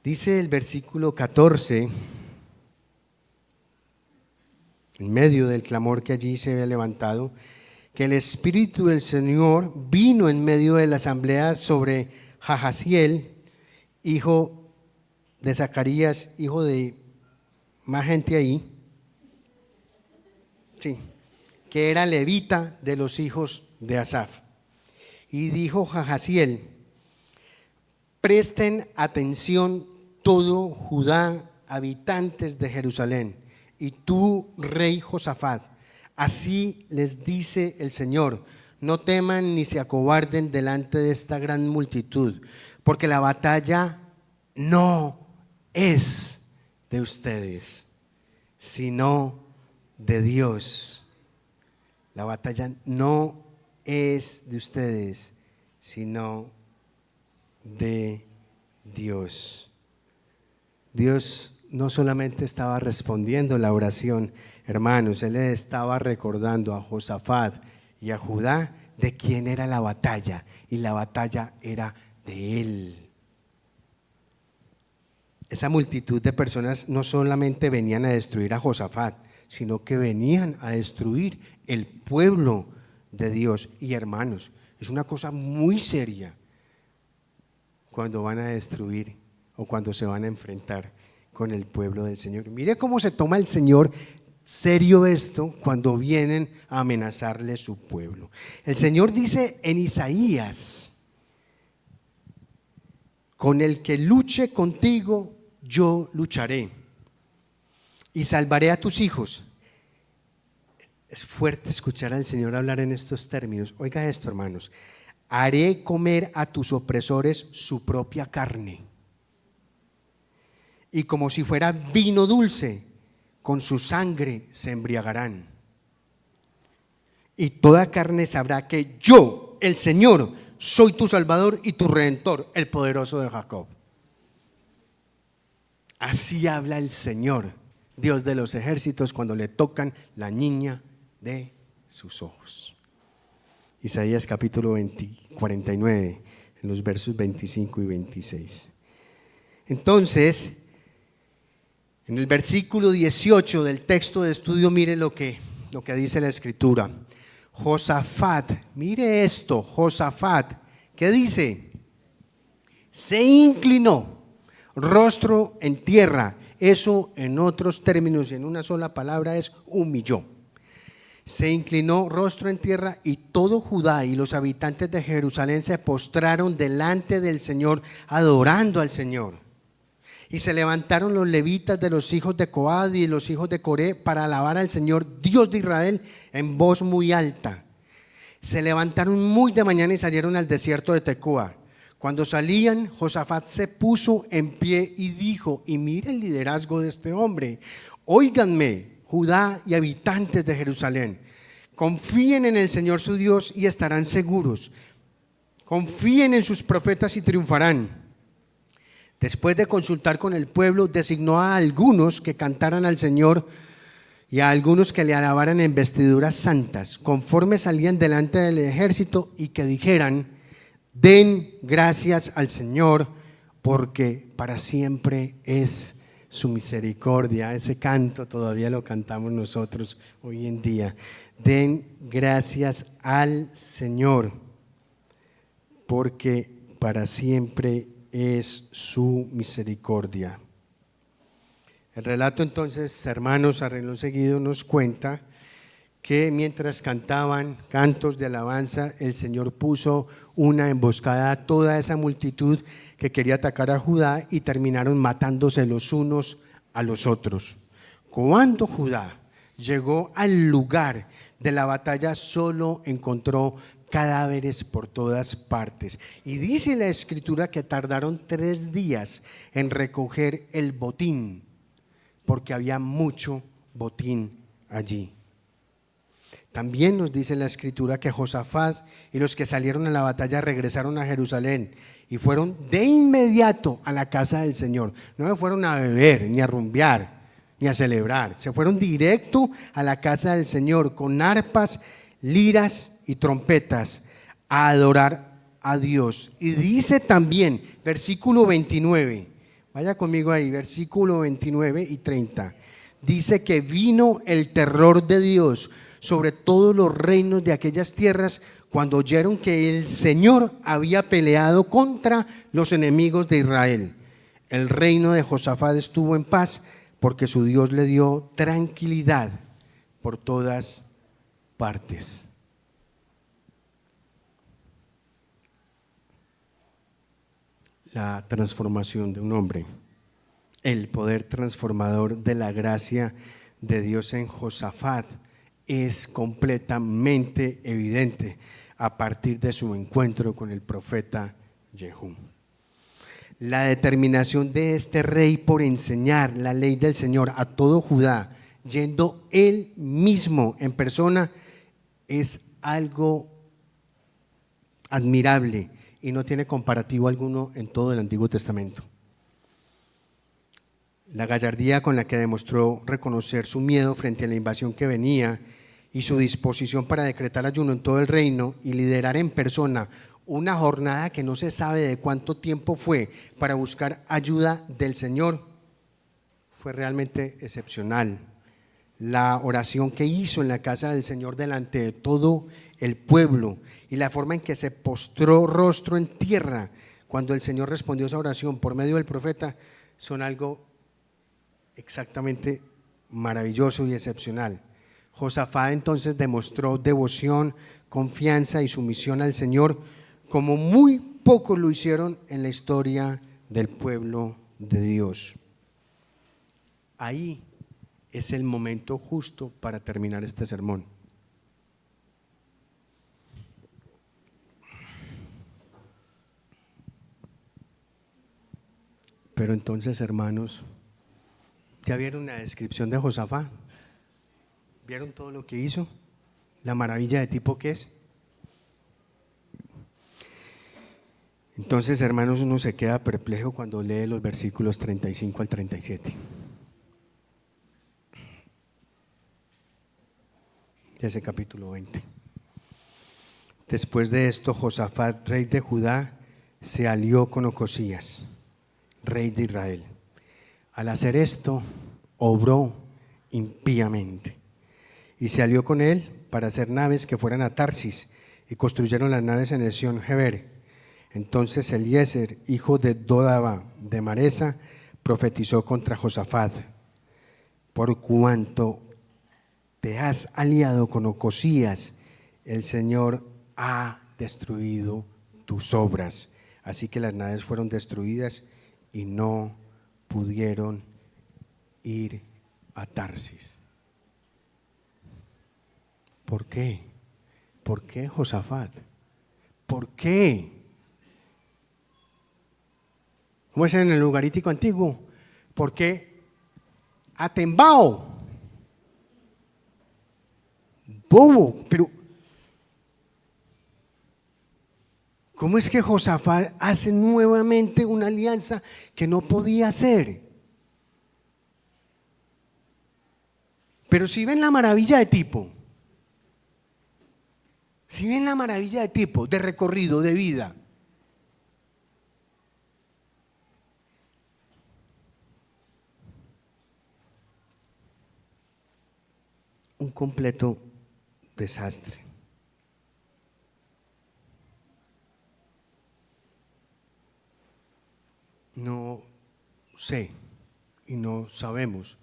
Dice el versículo 14, en medio del clamor que allí se había levantado, que el Espíritu del Señor vino en medio de la asamblea sobre Jahaziel, hijo de Zacarías, hijo de más gente ahí, sí, que era levita de los hijos de Asaf. Y dijo Jahaziel: presten atención todo Judá, habitantes de Jerusalén, y tú, rey Josafat, así les dice el Señor: no teman ni se acobarden delante de esta gran multitud, porque la batalla no es de ustedes, sino de Dios. La batalla no es de ustedes, sino de Dios. Dios no solamente estaba respondiendo la oración, hermanos, Él le estaba recordando a Josafat y a Judá de quién era la batalla, y la batalla era de Él. Esa multitud de personas no solamente venían a destruir a Josafat, sino que venían a destruir el pueblo de Dios. Y hermanos, es una cosa muy seria cuando van a destruir o cuando se van a enfrentar con el pueblo del Señor. Mire cómo se toma el Señor serio esto cuando vienen a amenazarle su pueblo. El Señor dice en Isaías: con el que luche contigo, yo lucharé y salvaré a tus hijos. Es fuerte escuchar al Señor hablar en estos términos. Oiga esto, hermanos: haré comer a tus opresores su propia carne, y como si fuera vino dulce, con su sangre se embriagarán. Y toda carne sabrá que yo, el Señor, soy tu Salvador y tu Redentor, el poderoso de Jacob. Así habla el Señor, Dios de los ejércitos, cuando le tocan la niña de sus ojos. Isaías capítulo 49, en los versos 25 y 26. Entonces, en el versículo 18 del texto de estudio, mire lo que dice la escritura. Josafat, mire esto, Josafat, ¿qué dice? Se inclinó, rostro en tierra. Eso en otros términos y en una sola palabra es humilló. Se inclinó rostro en tierra y todo Judá y los habitantes de Jerusalén se postraron delante del Señor, adorando al Señor. Y se levantaron los levitas de los hijos de Coad y los hijos de Coré para alabar al Señor, Dios de Israel, en voz muy alta. Se levantaron muy de mañana y salieron al desierto de Tecoa. Cuando salían, Josafat se puso en pie y dijo, y mire el liderazgo de este hombre: óiganme, Judá y habitantes de Jerusalén, confíen en el Señor su Dios y estarán seguros. Confíen en sus profetas y triunfarán. Después de consultar con el pueblo, designó a algunos que cantaran al Señor y a algunos que le alabaran en vestiduras santas, conforme salían delante del ejército, y que dijeran: den gracias al Señor, porque para siempre es su misericordia. Ese canto todavía lo cantamos nosotros hoy en día. Den gracias al Señor, porque para siempre es su misericordia. El relato entonces, hermanos, a renglón seguido nos cuenta que mientras cantaban cantos de alabanza, el Señor puso una emboscada a toda esa multitud que quería atacar a Judá, y terminaron matándose los unos a los otros. Cuando Judá llegó al lugar de la batalla, solo encontró cadáveres por todas partes. Y dice la escritura que tardaron 3 días en recoger el botín, porque había mucho botín allí. También nos dice la escritura que Josafat y los que salieron a la batalla regresaron a Jerusalén y fueron de inmediato a la casa del Señor. No fueron a beber, ni a rumbear, ni a celebrar. Se fueron directo a la casa del Señor con arpas, liras y trompetas a adorar a Dios. Y dice también, versículo 29, vaya conmigo ahí, versículo 29 y 30. Dice que vino el terror de Dios sobre todos los reinos de aquellas tierras cuando oyeron que el Señor había peleado contra los enemigos de Israel. El reino de Josafat estuvo en paz porque su Dios le dio tranquilidad por todas partes. La transformación de un hombre, el poder transformador de la gracia de Dios en Josafat es completamente evidente a partir de su encuentro con el profeta Jehú. La determinación de este rey por enseñar la ley del Señor a todo Judá, yendo él mismo en persona, es algo admirable y no tiene comparativo alguno en todo el Antiguo Testamento. La gallardía con la que demostró reconocer su miedo frente a la invasión que venía y su disposición para decretar ayuno en todo el reino y liderar en persona una jornada que no se sabe de cuánto tiempo fue para buscar ayuda del Señor, fue realmente excepcional. La oración que hizo en la casa del Señor delante de todo el pueblo y la forma en que se postró rostro en tierra cuando el Señor respondió esa oración por medio del profeta son algo exactamente maravilloso y excepcional. Josafat entonces demostró devoción, confianza y sumisión al Señor como muy pocos lo hicieron en la historia del pueblo de Dios. Ahí es el momento justo para terminar este sermón. Pero entonces, hermanos, ¿ya vieron la descripción de Josafat? ¿Vieron todo lo que hizo? ¿La maravilla de tipo que es? Entonces, hermanos, uno se queda perplejo cuando lee los versículos 35 al 37 de ese capítulo 20. Después de esto, Josafat, rey de Judá, se alió con Ocosías, rey de Israel. Al hacer esto, obró impíamente y se alió con él para hacer naves que fueran a Tarsis, y construyeron las naves en Esión-Geber. Entonces Eliezer, hijo de Dodaba de Maresa, profetizó contra Josafat: por cuanto te has aliado con Ocosías, el Señor ha destruido tus obras. Así que las naves fueron destruidas y no pudieron ir a Tarsis. ¿Por qué? ¿Por qué, Josafat? ¿Por qué? ¿Cómo es en el lugarítico antiguo? ¿Por qué Atembao? Bobo, pero ¿cómo es que Josafat hace nuevamente una alianza que no podía hacer? Pero si ven la maravilla de tipo, si ven la maravilla de tipo, de recorrido, de vida, un completo desastre. No sé y no sabemos,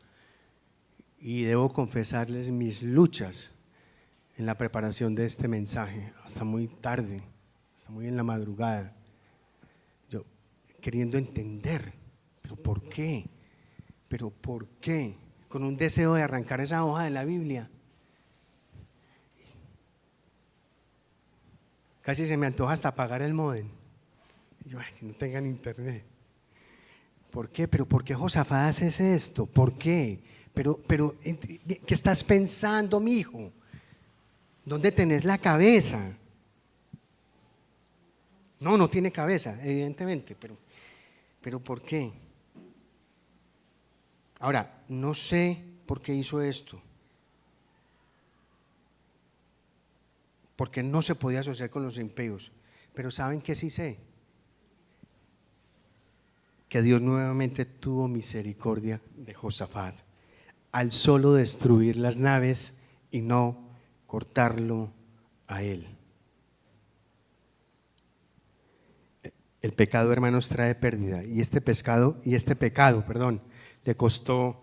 y debo confesarles mis luchas en la preparación de este mensaje, hasta muy tarde, hasta muy en la madrugada, yo queriendo entender, pero ¿por qué? ¿Pero por qué? Con un deseo de arrancar esa hoja de la Biblia. Casi se me antoja hasta apagar el módem. Y yo, ay, que no tengan internet. ¿Por qué? ¿Pero por qué Josafat haces esto? ¿Por qué? Pero, ¿qué estás pensando, mi hijo? ¿Dónde tenés la cabeza? No, no tiene cabeza, evidentemente, pero ¿por qué? Ahora, no sé por qué hizo esto. Porque no se podía asociar con los impíos. Pero ¿saben qué sí sé? Que Dios nuevamente tuvo misericordia de Josafat al solo destruir las naves y no cortarlo a él. El pecado, hermanos, trae pérdida, y este pecado, le costó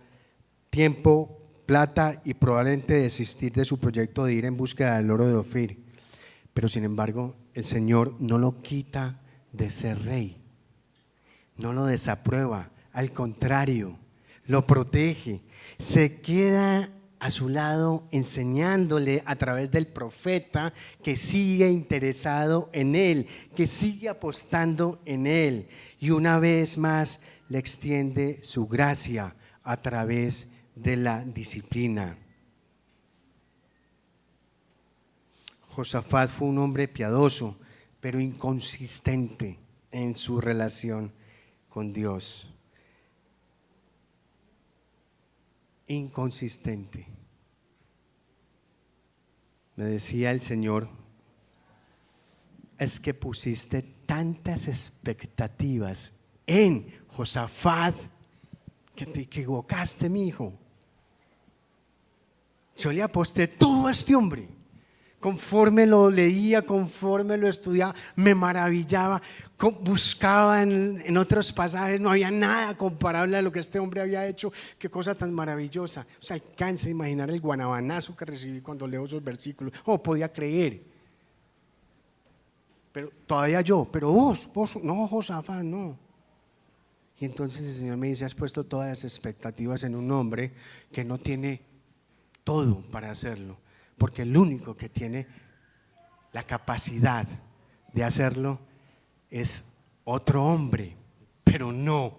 tiempo, plata y probablemente desistir de su proyecto de ir en búsqueda del oro de Ofir. Pero sin embargo, el Señor no lo quita de ser rey, no lo desaprueba, al contrario, lo protege, se queda a su lado enseñándole a través del profeta que sigue interesado en él, que sigue apostando en él, y una vez más le extiende su gracia a través de la disciplina. Josafat fue un hombre piadoso, pero inconsistente en su relación con Dios. Inconsistente. Me decía el Señor: es que pusiste tantas expectativas en Josafat que te equivocaste, mi hijo. Yo le aposté todo a este hombre. Conforme lo leía, conforme lo estudiaba, me maravillaba, buscaba en otros pasajes, no había nada comparable a lo que este hombre había hecho. Qué cosa tan maravillosa. O sea, alcanza a imaginar el guanabanazo que recibí cuando leo esos versículos. Oh, podía creer. Pero todavía pero vos, no, Josafat, no. Y entonces el Señor me dice: has puesto todas las expectativas en un hombre que no tiene todo para hacerlo, porque el único que tiene la capacidad de hacerlo es otro hombre, pero no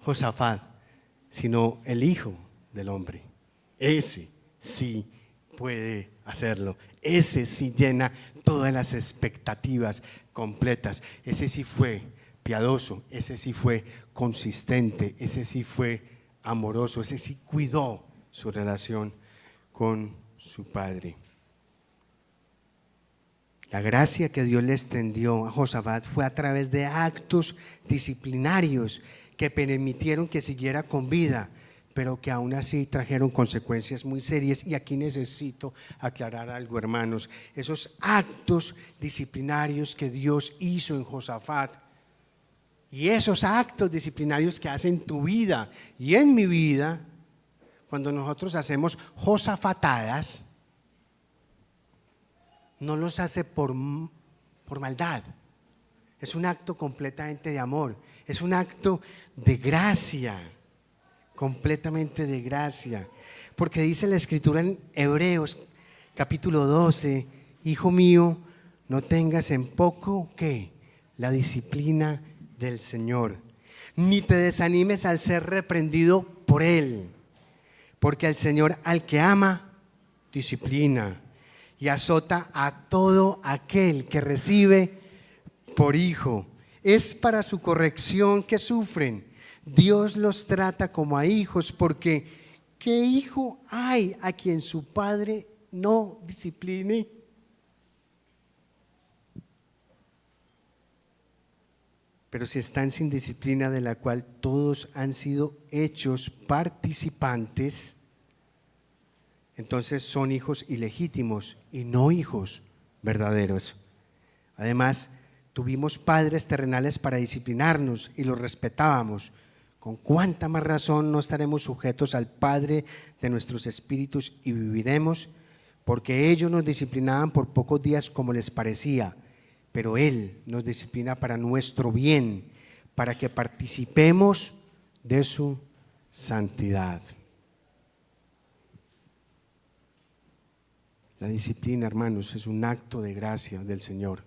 Josafat, sino el Hijo del Hombre. Ese sí puede hacerlo, ese sí llena todas las expectativas completas, ese sí fue piadoso, ese sí fue consistente, ese sí fue amoroso, ese sí cuidó su relación con su Padre. La gracia que Dios le extendió a Josafat fue a través de actos disciplinarios que permitieron que siguiera con vida, pero que aún así trajeron consecuencias muy serias. Y aquí necesito aclarar algo, hermanos. Esos actos disciplinarios que Dios hizo en Josafat y esos actos disciplinarios que hacen en tu vida y en mi vida, cuando nosotros hacemos josafatadas, no los hace por maldad. Es un acto completamente de amor. Es un acto de gracia, completamente de gracia. Porque dice la Escritura en Hebreos capítulo 12, hijo mío, no tengas en poco ¿qué? La disciplina del Señor, ni te desanimes al ser reprendido por Él, porque el Señor al que ama, disciplina y azota a todo aquel que recibe por hijo. Es para su corrección que sufren. Dios los trata como a hijos, porque ¿qué hijo hay a quien su padre no discipline? Pero si están sin disciplina, de la cual todos han sido hechos participantes, entonces son hijos ilegítimos y no hijos verdaderos. Además, tuvimos padres terrenales para disciplinarnos y los respetábamos. ¿Con cuánta más razón no estaremos sujetos al Padre de nuestros espíritus y viviremos? Porque ellos nos disciplinaban por pocos días como les parecía, pero Él nos disciplina para nuestro bien, para que participemos de su santidad. La disciplina, hermanos, es un acto de gracia del Señor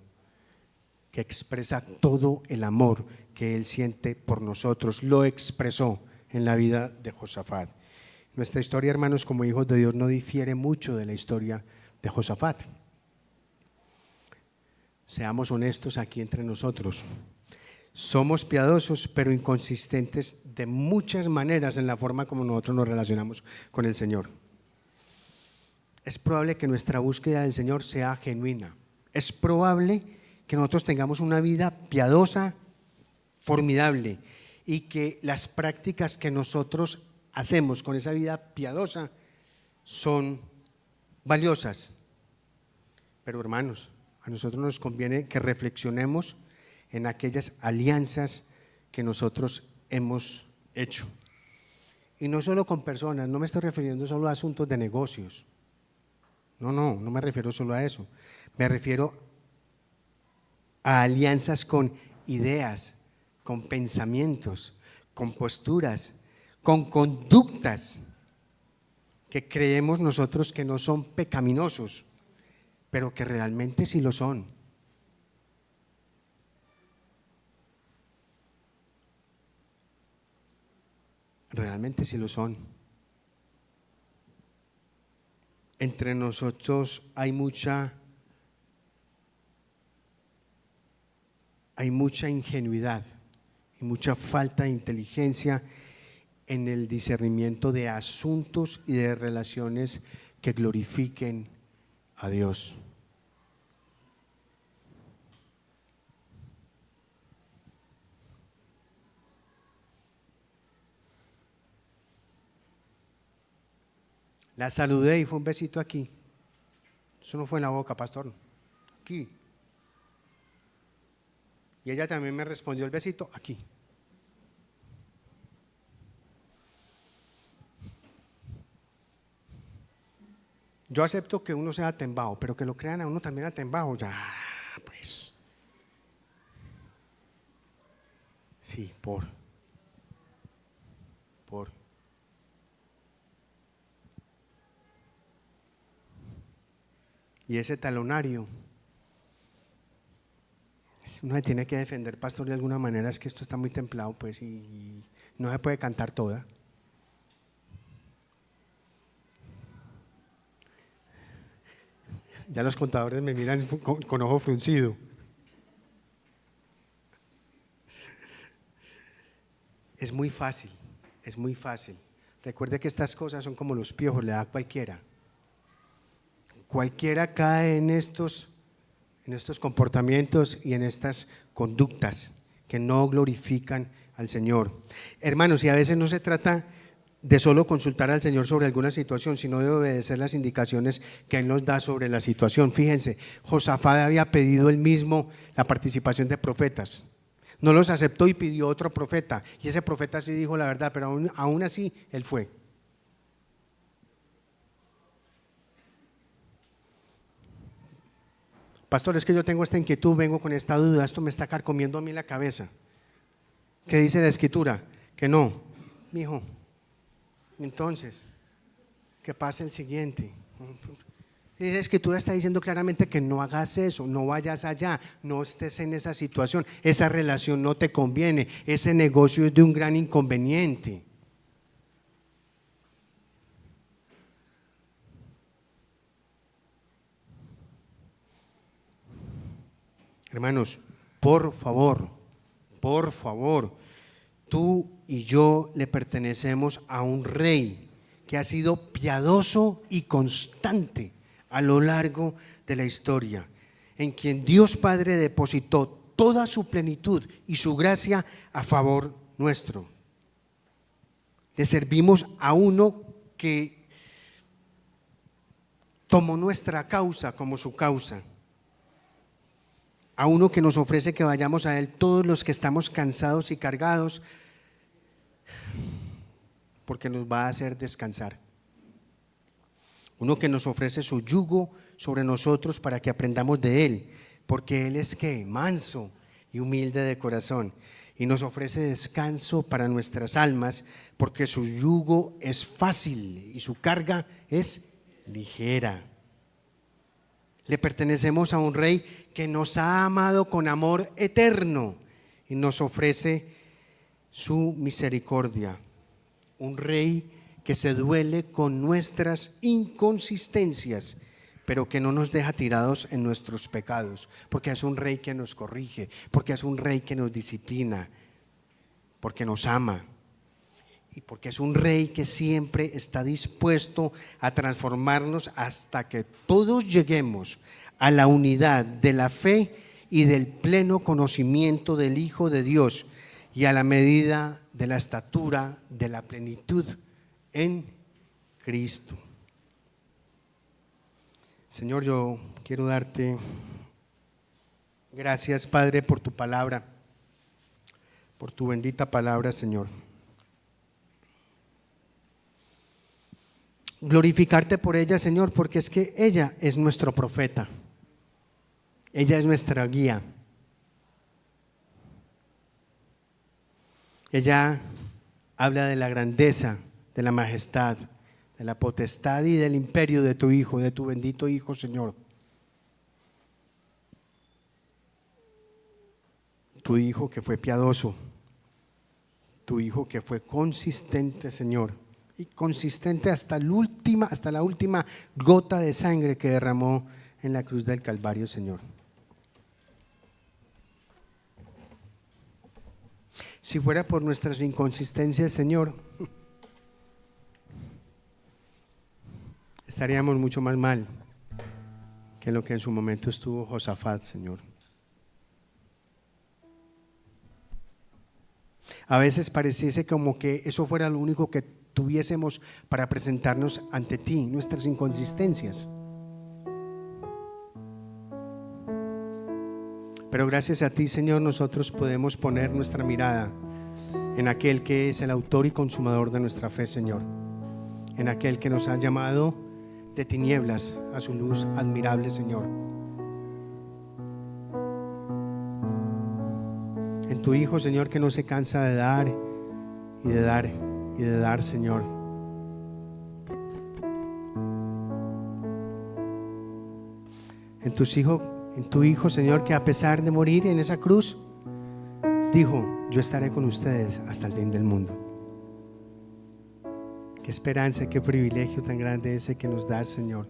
que expresa todo el amor que Él siente por nosotros. Lo expresó en la vida de Josafat. Nuestra historia, hermanos, como hijos de Dios, no difiere mucho de la historia de Josafat. Seamos honestos aquí entre nosotros. Somos piadosos, pero inconsistentes de muchas maneras en la forma como nosotros nos relacionamos con el Señor. Es probable que nuestra búsqueda del Señor sea genuina. Es probable que nosotros tengamos una vida piadosa, formidable, y que las prácticas que nosotros hacemos con esa vida piadosa son valiosas. Pero hermanos, a nosotros nos conviene que reflexionemos en aquellas alianzas que nosotros hemos hecho. Y no solo con personas, no me estoy refiriendo solo a asuntos de negocios. No me refiero solo a eso. Me refiero a alianzas con ideas, con pensamientos, con posturas, con conductas que creemos nosotros que no son pecaminosos, pero que realmente sí lo son. Realmente sí lo son. Entre nosotros hay mucha ingenuidad y mucha falta de inteligencia en el discernimiento de asuntos y de relaciones que glorifiquen a Dios. La saludé y fue un besito aquí. Eso no fue en la boca, pastor. Aquí. Y ella también me respondió el besito aquí. Yo acepto que uno sea atembao, pero que lo crean a uno también atembao, ya, pues. Sí, por. Y ese talonario, uno se tiene que defender, pastor, de alguna manera. Es que esto está muy templado, pues, y no se puede cantar toda. Ya los contadores me miran con ojo fruncido. Es muy fácil, es muy fácil. Recuerde que estas cosas son como los piojos, le da a cualquiera. Cualquiera cae en en estos comportamientos y en estas conductas que no glorifican al Señor. Hermanos, y a veces no se trata de solo consultar al Señor sobre alguna situación, sino de obedecer las indicaciones que Él nos da sobre la situación. Fíjense, Josafat había pedido él mismo la participación de profetas. No los aceptó y pidió otro profeta. Y ese profeta sí dijo la verdad, pero aún así él fue. Pastor, es que yo tengo esta inquietud, vengo con esta duda, esto me está carcomiendo a mí la cabeza. ¿Qué dice la Escritura? Que no, mijo. Entonces, que pase el siguiente. La Escritura está diciendo claramente que no hagas eso, no vayas allá, no estés en esa situación, esa relación no te conviene, ese negocio es de un gran inconveniente. Hermanos, por favor, tú y yo le pertenecemos a un rey que ha sido piadoso y constante a lo largo de la historia, en quien Dios Padre depositó toda su plenitud y su gracia a favor nuestro. Le servimos a uno que tomó nuestra causa como su causa, a uno que nos ofrece que vayamos a Él todos los que estamos cansados y cargados, porque nos va a hacer descansar. Uno que nos ofrece su yugo sobre nosotros para que aprendamos de Él, porque Él es ¿qué? Manso y humilde de corazón, y nos ofrece descanso para nuestras almas, porque su yugo es fácil y su carga es ligera. Le pertenecemos a un rey que nos ha amado con amor eterno y nos ofrece su misericordia. Un rey que se duele con nuestras inconsistencias, pero que no nos deja tirados en nuestros pecados, porque es un rey que nos corrige, porque es un rey que nos disciplina, porque nos ama y porque es un rey que siempre está dispuesto a transformarnos hasta que todos lleguemos a la unidad de la fe y del pleno conocimiento del Hijo de Dios y a la medida de la estatura de la plenitud en Cristo. Señor, yo quiero darte gracias, Padre, por tu palabra, por tu bendita palabra, Señor. Glorificarte por ella, Señor, porque es que ella es nuestro profeta, ella es nuestra guía. Ella habla de la grandeza, de la majestad, de la potestad y del imperio de tu Hijo, de tu bendito Hijo, Señor. Tu Hijo que fue piadoso, tu Hijo que fue consistente, Señor, y consistente hasta la última gota de sangre que derramó en la cruz del Calvario, Señor. Si fuera por nuestras inconsistencias, Señor, estaríamos mucho más mal que lo que en su momento estuvo Josafat, Señor. A veces pareciese como que eso fuera lo único que tuviésemos para presentarnos ante ti, nuestras inconsistencias. Pero gracias a ti, Señor, nosotros podemos poner nuestra mirada en aquel que es el autor y consumador de nuestra fe, Señor, en aquel que nos ha llamado de tinieblas a su luz admirable, Señor. En tu Hijo, Señor, que no se cansa de dar y de dar y de dar, Señor. En tu Hijo, Señor, que a pesar de morir en esa cruz, dijo: yo estaré con ustedes hasta el fin del mundo. Qué esperanza, qué privilegio tan grande ese que nos das, Señor.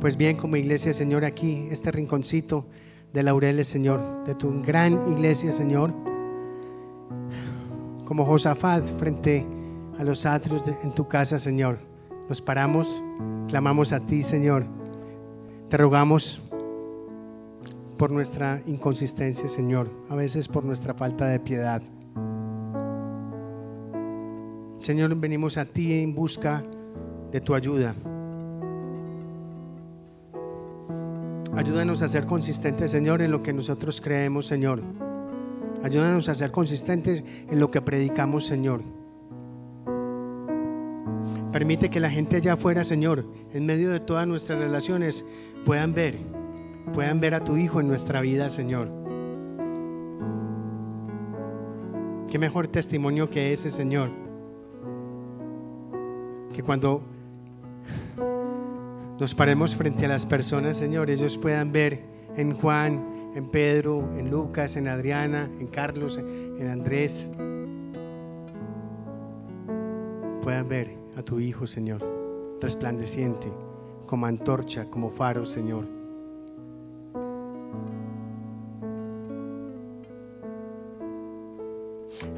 Pues bien, como iglesia, Señor, aquí, este rinconcito de Laureles, Señor, de tu gran iglesia, Señor, como Josafat frente a los atrios en tu casa, Señor, nos paramos, clamamos a ti, Señor, Te rogamos por nuestra inconsistencia, Señor, a veces por nuestra falta de piedad. Señor, venimos a ti en busca de tu ayuda. Ayúdanos a ser consistentes, Señor, en lo que nosotros creemos, Señor. Ayúdanos a ser consistentes en lo que predicamos, Señor. Permite que la gente allá afuera, Señor, en medio de todas nuestras relaciones, puedan ver a tu Hijo en nuestra vida, Señor. Qué mejor testimonio que ese, Señor, que cuando nos paremos frente a las personas, Señor, ellos puedan ver en Juan, en Pedro, en Lucas, en Adriana, en Carlos, en Andrés, puedan ver a tu Hijo, Señor, resplandeciente, como antorcha, como faro, Señor.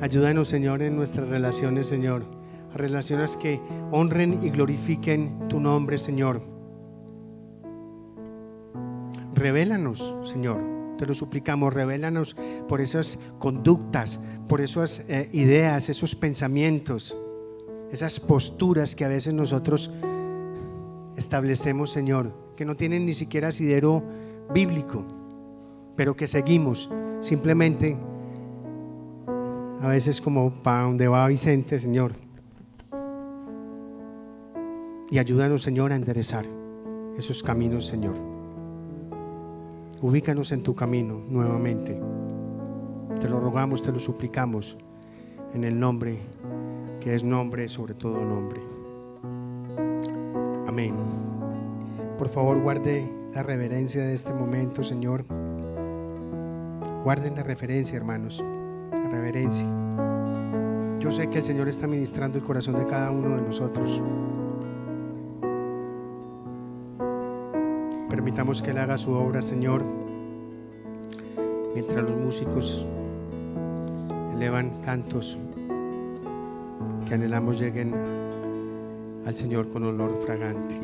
Ayúdanos, Señor, en nuestras relaciones, Señor, relaciones que honren y glorifiquen tu nombre, Señor. Revélanos, Señor, te lo suplicamos, revélanos por esas conductas, por esas ideas, esos pensamientos, esas posturas que a veces nosotros establecemos, Señor, que no tienen ni siquiera asidero bíblico, pero que seguimos simplemente a veces como para donde va Vicente, Señor. Y ayúdanos, Señor, a enderezar esos caminos, Señor. Ubícanos en tu camino nuevamente. Te lo rogamos, te lo suplicamos, en el nombre que es nombre sobre todo nombre. Amén. Por favor, guarde la reverencia de este momento, Señor. Guarden la reverencia, hermanos, la reverencia. Yo sé que el Señor está ministrando el corazón de cada uno de nosotros. Permitamos que Él haga su obra, Señor, mientras los músicos elevan cantos que anhelamos lleguen al Señor con olor fragante.